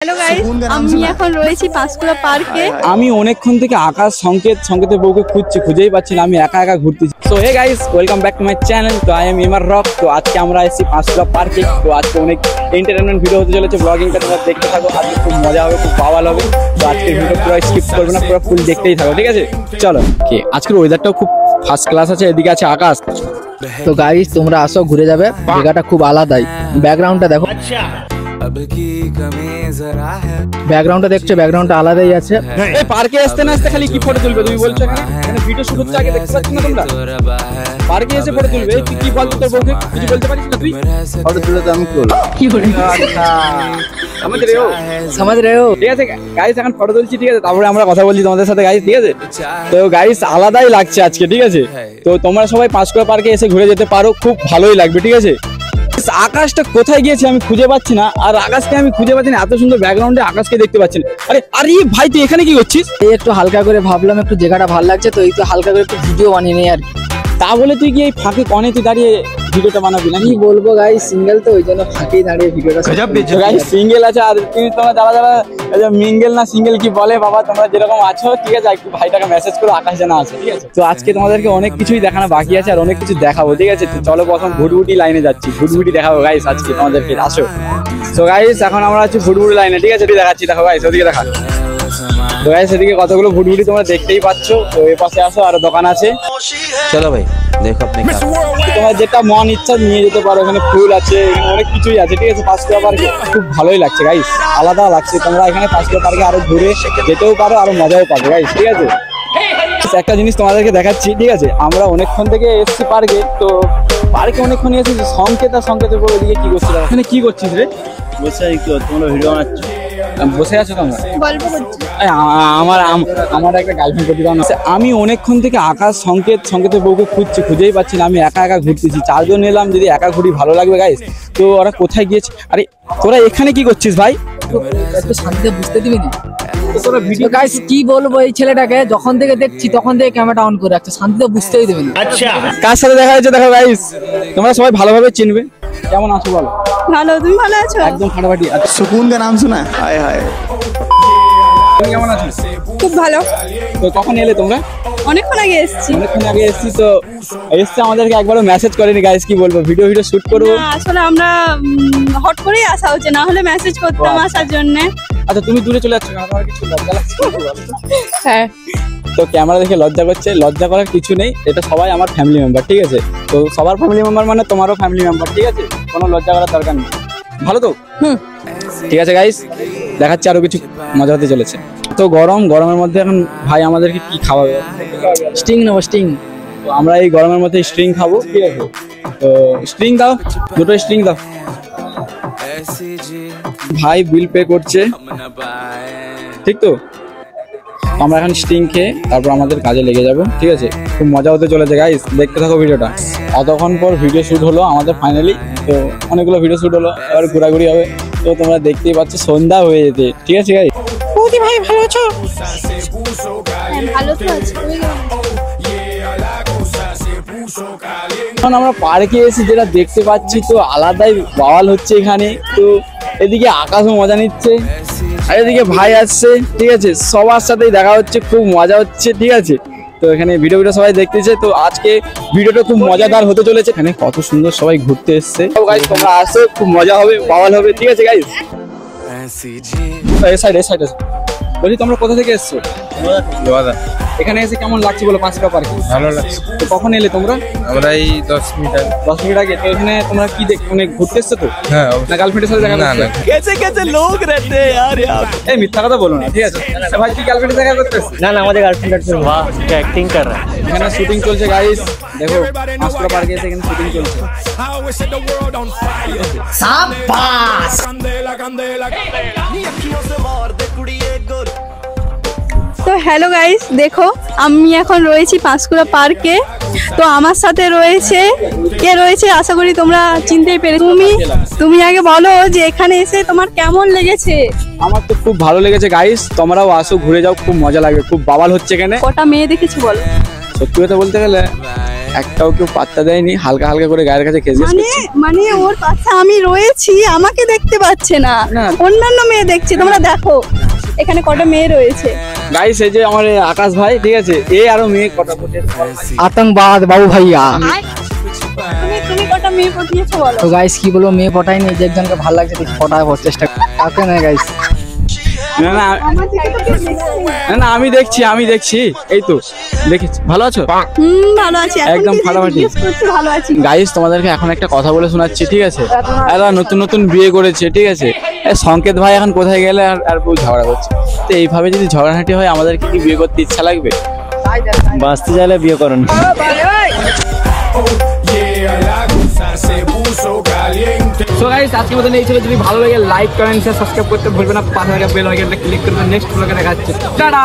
Hello guys, আমি এখন রয়েছি পাঁশকুড়া পার্কে। আমি অনেকক্ষণ থেকে আকাশ সংকেতের বউকে খুঁজেই পাচ্ছি না, আমি একা একা ঘুরতেছি। So hey guys, welcome back to my channel. তো আই এম এমআর রক। তো আজকে আমরা এসেছি পাঁশকুড়া পার্কে। তো আজকে অনেক এন্টারটেনমেন্ট ভিডিও হতে চলেছে, ব্লগিংটা তোমরা দেখতে থাকো। আজকে খুব মজা হবে, খুব বাওয়াল হবে। তো আজকের ভিডিও পুরো স্কিপ করবে না, পুরো ফুল দেখতেই থাকো, ঠিক আছে? চলো। আজকের ওয়েদারটাও খুব ফার্স্ট ক্লাস আছে, এদিকে আছে আকাশ। তো গাইস, তোমরা আসো, ঘুরে যাবে। জায়গাটা খুব আলাদাই। ব্যাকগ্রাউন্ডটা দেখো, ব্যাকগ্রাউন্ডটা দেখছো, ব্যাকগ্রাউন্ডটা আলাদাই আছে। এই পার্কে আসতে না আসতে খালি কি ফটো তুলবে তুমি বলছো? এখানে ভিডিও শুট হচ্ছে, আগে দেখতে পাচ্ছ না তোমরা? পার্কে এসে ফটো তুলবে? তুই কি বলতো তোর বউকে? কিছু বলতে পারিস না তুই? ফটো তুলে তো আমি করব। কি করে? আচ্ছা, समझ रहे हो? ঠিক আছে গাইস, এখন ফটো তুলছি, ঠিক আছে? তারপরে আমরা কথা বলছি তোমাদের সাথে গাইস, ঠিক আছে? তো গাইস, আলাদাই লাগছে আজকে, ঠিক আছে? তো তোমরা সবাই পাঁশকুড়া পার্কে এসে ঘুরে যেতে পারো, খুব ভালোই লাগবে, ঠিক আছে? আকাশটা কোথায় গিয়েছে আমি খুঁজে পাচ্ছি না, আর আকাশকে আমি খুঁজে পাচ্ছি না। এত সুন্দর ব্যাকগ্রাউন্ডে আকাশকে দেখতে পাচ্ছি না। আরে ভাই, তুই এখানে কি করছিস? এই একটু হালকা করে ভাবলাম একটু জায়গাটা ভালো লাগছে, তো এই তো হালকা করে একটু ভিডিও বানিয়ে নেই আর কি। তা বলে তুই কি এই ফাঁকে কনে তুই দাঁড়িয়ে ভিডিওটা বানাবি না? কি বলবো গাইস, সিঙ্গেল তো, ওই জন্য ফাঁকেই দাঁড়িয়ে ভিডিওটা। গাইস সিঙ্গেল আছে, আর তুমি তোমরা যারা মিঙ্গেল না সিঙ্গেল কি বলে বাবা, তোমরা যেরকম আছো, ঠিক আছে? একটু ভাইটাকে মেসেজ করো, আকাশ জানা আছে, ঠিক আছে? তো আজকে তোমাদেরকে অনেক কিছুই দেখানো বাকি আছে, আর অনেক কিছু দেখাবো, ঠিক আছে? তো চলো, প্রথম ভুটভুটি লাইনে যাচ্ছি, ভুটভুটি দেখাবো গাইস আজকে তোমাদেরকে, আসো। তো গাইস, এখন আমরা আছি ভুটভুটি লাইনে, ঠিক আছে? দেখাচ্ছি, দেখো গাইস, ওদিকে দেখা। তো গাইস, এদিকে কতগুলো ভুটভুটি তোমরা দেখতেই পাচ্ছ। তো এই পাশে আসো, আর দোকান আছে। চলো ভাই, দেখো আপনি তোমার যেটা মন ইচ্ছা নিয়ে যেতে পারো, এখানে ফুল আছে, এখানে অনেক কিছুই আছে, ঠিক আছে? পাঁশকুড়া পার্কে খুব ভালোই লাগছে গাইস, আলাদা লাগছে। তোমরা এখানে পাঁশকুড়া পার্কে আরো ঘুরে যেতেও পারো, আরো মজাও পাবে গাইস, ঠিক আছে? একটা জিনিস তোমাদেরকে দেখাচ্ছি, ঠিক আছে? আমরা অনেকক্ষণ থেকে এসেছি পার্কে। তো পার্কে অনেকক্ষণ এসেছি, সংকেতের পর এদিকে কি করছিস? এখানে কি করছিস রে? বসে তোমরা ভিডিও বানাচ্ছ, বসে আছো তোমরা? গল্প করছি। আমার একটা গার্লফ্রেন্ড প্রতিদান আছে। আমি অনেকক্ষণ থেকে আকাশ সংকেতের বউকে খুঁজেই পাচ্ছি না, আমি একা একা ঘুরতেছি। চারজন এলাম, যদি একা ঘুরি ভালো লাগবে গাইস। তো ওরা কোথায় গিয়েছে? আরে তোরা এখানে কি করছিস ভাই? একটু শান্তিতে বুঝতে দিবি না? তোরা ভিডিও গাইস, কি বলবো, এই ছেলেটাকে যখন থেকে দেখছি তখন থেকে ক্যামেরাটা অন করে রাখছে, শান্তিতে বুঝতেই দেবে না। আচ্ছা কার সাথে দেখা হয়েছে দেখো গাইস, তোমরা সবাই ভালোভাবে চিনবে। কেমন আছো বলো? ভালো, তুমি ভালো আছো? একদম ফাটাফাটি। আচ্ছা, सुकून का नाम सुना? हाय हाय, তুমি কেমন আছো? খুব ভালো। তো কখন এলে তোমরা? অনেকক্ষণ আগে এসেছি। অনেকক্ষণ আগে এসেছি। তো এসছে, আমাদেরকে একবারও মেসেজ করেনি গাইস। কি বলবো, ভিডিও শুট করবো। না, আসলে আমরা হট করেই আসা হচ্ছে, না হলে মেসেজ করতাম আসার জন্য। আচ্ছা, তুমি দূরে চলে যাচ্ছ, আমার কিছু লজ্জা লাগছে? হ্যাঁ। তো ক্যামেরা দেখে লজ্জা করছে, লজ্জা করার কিছু নেই, এটা সবাই আমার ফ্যামিলি মেম্বার, ঠিক আছে? তো সবার ফ্যামিলি মেম্বার মানে তোমারও ফ্যামিলি মেম্বার, ঠিক আছে? কোনো লজ্জা করার দরকার নেই, ভালো তো? ঠিক আছে গাইস, দেখাচ্ছি আরো কিছু মজা হতে চলেছে। তো গরমের মধ্যে এখন ভাই আমাদেরকে কি খাওয়াবে? স্টিং নেবো, স্টিং। তো আমরা এই গরমের মধ্যে স্ট্রিং খাবো, ঠিক আছে? তো স্ট্রিং দাও, দুটো স্ট্রিং দাও। ভাই বিল পে করছে, ঠিক তো? আমরা এখন স্টিং খেয়ে তারপর আমাদের কাজে লেগে যাব, ঠিক আছে? খুব মজা হতে চলেছে গাইস, দেখতে থাকো ভিডিওটা। অতক্ষণ পর ভিডিও শুট হলো আমাদের ফাইনালি। তো অনেকগুলো ভিডিও শুট হলো, এবার ঘোরাঘুরি হবে। তো তোমরা দেখতেই পাচ্ছ, সন্ধ্যা হয়ে যেতে, ঠিক আছে গাইস? বৌদি ভাই ভালো আছো? ভালো তো আছি, তুমি কেমন? এখন আমরা পার্কে এসে যেটা দেখতে পাচ্ছি, তো আলাদাই বাওয়াল হচ্ছে এখানে। তো এদিকে আকাশও মজা নিচ্ছে, আর এদিকে ভাই আসছে, ঠিক আছে? সবার সাথেই দেখা হচ্ছে, খুব মজা হচ্ছে, ঠিক আছে? তো এখানে ভিডিও সবাই দেখতেছে। তো আজকে ভিডিওটা খুব মজাদার হতে চলেছে। এখানে কত সুন্দর সবাই ঘুরতে এসছে। গাইস, তোমরা আসো, খুব মজা হবে, বাওয়াল হবে, ঠিক আছে গাইস? এই সাইড বলি, তোমরা কোথা থেকে এসছো? এখানে এসে কেমন লাগছে বলো পাঁশকুড়া পার্কে? ভালো লাগছে। তো কখন এলে তোমরা? আমরা এই 10 মিনিট আগে। 10 মিনিট আগে। তো এখানে তোমরা কি মানে ঘুরতে এসছো তো? হ্যাঁ, না গার্লফ্রেন্ডের সাথে দেখা না করতে? না, कैसे लोग रहते हैं यार यहाँ पे? এই মিথ্যা কথা বলো না, ঠিক আছে? ভাই, তুই গার্লফ্রেন্ডের দেখা করতে এসছিস? ना ना, हमारे गर्लफ्रेंड वाह क्या एक्टिंग कर रहा है। এখানে শুটিং চলছে গাইস, দেখো পাঁশকুড়া পার্কে এসে এখানে শুটিং চলছে। সাবাস। তো হ্যালো গাইস, দেখো আমি এখন রয়েছি পাঁশকুড়া পার্কে। তো আমার সাথে কে রয়েছে আশা করি তোমরা চিনতেই পেরেছো। তুমি আগে বলো যে এখানে এসে তোমার কেমন লেগেছে? আমার তো খুব ভালো লেগেছে গাইস, তোমরাও আসো, ঘুরে যাও, খুব মজা লাগবে, খুব বাওয়াল হচ্ছে এখানে। কটা মেয়ে দেখেছি বলো? সত্যি কথা বলতে গেলে একটাও কেউ পাত্তা দেয়নি, হালকা হালকা করে গায়ের কাছে ঘেঁষে মানে ওর পাশে আমি রয়েছি, আমাকে দেখতে পাচ্ছে না, না। অন্যান্য মেয়ে দেখছে। তোমরা দেখো এখানে কটা মেয়ে রয়েছে। গাইস এই যে আমার এই আকাশ ভাই, ঠিক আছে, এই আরো মেয়ে কটা পটে আতঙ্কবাদ বাবু ভাইয়া। তুমি কটা মেয়ে পটিয়েছো বলো? তো গাইস কি বলবো, মেয়ে পটাইনি, যে একজনকে ভালো লাগছে দেখি পটাবো, চেষ্টা কাকে না গাইস। না না আমার দিকে তো কেউ দেখছে না। না, আমি দেখছি, এই তো দেখেছি। ভালো আছো? ভালো আছি, এখন একদম কি ফাটাফাটি। জিজ্ঞেস করছো? ভালো আছি। গাইস তোমাদেরকে এখন একটা কথা বলে শোনাচ্ছি, ঠিক আছে? এরা নতুন নতুন বিয়ে করেছে, ঠিক আছে? এই সংকেত ভাই এখন কোথায় গেলে আর বউ ঝগড়া করছে। তো এইভাবে যদি ঝগড়াঝাটি হয়, আমাদেরকে কি বিয়ে করতে ইচ্ছা লাগবে? বাঁচতে চাইলে বিয়ে করুন। সো গাইস আজকের মতন এই ছিল। যদি ভালো লাগে লাইক কমেন্ট শেয়ার সাবস্ক্রাইব করতে ভুলবেন না। পাশে থাকা বেল আইকনটা ক্লিক করবেন। নেক্সট ব্লগে দেখা হচ্ছে। টাটা।